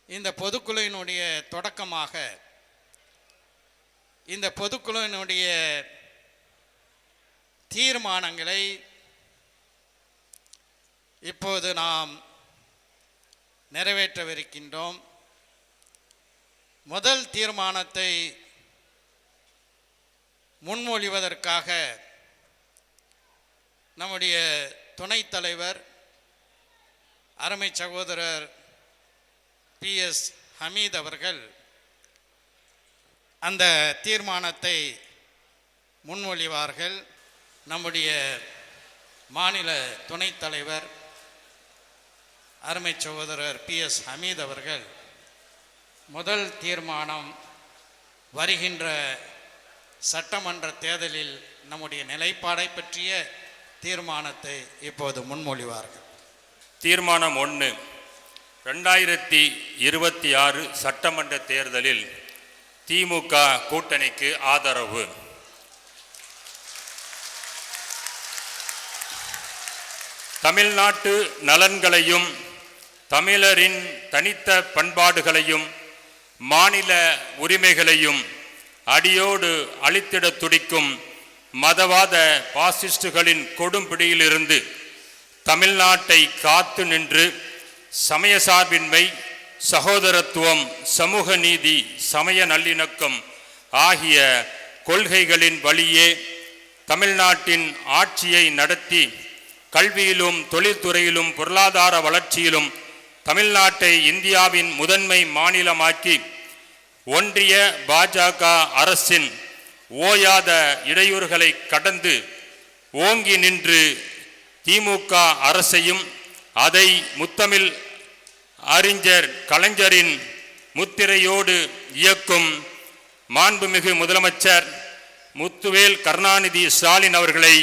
இந்த பொதுக்குழுவினுடைய தொடக்கமாக இந்த பொதுக்குழுவினுடைய தீர்மானங்களை இப்போது நாம் நிறைவேற்றவிருக்கின்றோம். முதல் தீர்மானத்தை முன்மொழிவதற்காக நம்முடைய துணைத் தலைவர் அருமை சகோதரர் PS ஹமீத் அவர்கள் அந்த தீர்மானத்தை முன்மொழிவார்கள். நம்முடைய மாநில துணைத் தலைவர் அருமை சகோதரர் PS ஹமீத் அவர்கள் முதல் தீர்மானம் வருகின்ற சட்டமன்ற தேர்தலில் நம்முடைய நிலைப்பாடை பற்றிய தீர்மானத்தை இப்போது முன்மொழிவார்கள். தீர்மானம் 1, 2026 சட்டமன்ற தேர்தலில் திமுக கூட்டணிக்கு ஆதரவு. தமிழ்நாட்டு நலன்களையும் தமிழரின் தனித்த பண்பாடுகளையும் மாநில உரிமைகளையும் அடியோடு அழித்திட துடிக்கும் மதவாத பாசிஸ்டுகளின் கொடும்பிடியிலிருந்து தமிழ்நாட்டை காத்து நின்று சமயசார்பின்மை, சகோதரத்துவம், சமூக நீதி, சமய நல்லிணக்கம் ஆகிய கொள்கைகளின் வழியே தமிழ்நாட்டின் ஆட்சியை நடத்தி கல்வியிலும் தொழில்துறையிலும் பொருளாதார வளர்ச்சியிலும் தமிழ்நாட்டை இந்தியாவின் முதன்மை மாநிலமாக்கி ஒன்றிய பாஜக அரசின் ஓயாத இடையூறுகளை கடந்து ஓங்கி நின்று திமுக அரசையும் அதை முத்தமிழ் அறிஞர் கலைஞரின் முத்திரையோடு இயக்கும் மாண்புமிகு முதலமைச்சர் முத்துவேல் கருணாநிதி ஸ்டாலின் அவர்களை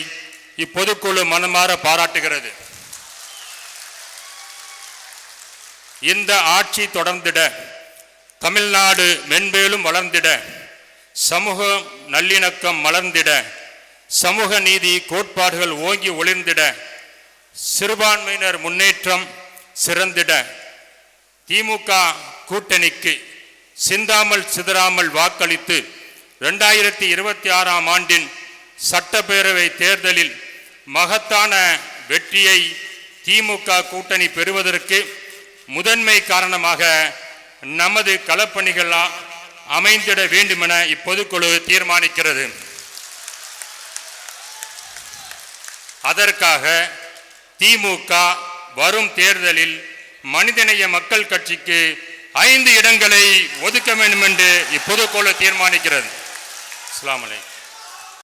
இப்பொதுக்குழு மனமாற பாராட்டுகிறது. இந்த ஆட்சி தொடர்ந்திட, தமிழ்நாடு மென்மேலும் வளர்ந்திட, சமூக நல்லிணக்கம் மலர்ந்திட, சமூக நீதி கோட்பாடுகள் ஓங்கி ஒளிர்ந்திட, சிறுபான்மையினர் முன்னேற்றம் சிறந்திட திமுக கூட்டணிக்கு சிந்தாமல் சிதறாமல் வாக்களித்து 2026 ஆண்டின் சட்டப்பேரவை தேர்தலில் மகத்தான வெற்றியை திமுக கூட்டணி பெறுவதற்கு முதன்மை காரணமாக நமது களப்பணிகள் அமைந்திட வேண்டுமென இப்பொதுக்குழு தீர்மானிக்கிறது. அதற்காக திமுக வரும் தேர்தலில் மனிதநேய மக்கள் கட்சிக்கு 5 இடங்களை ஒதுக்க வேண்டும் என்று இப்பொதுக்குழு தீர்மானிக்கிறது. அஸ்ஸலாமு அலைக்கும்.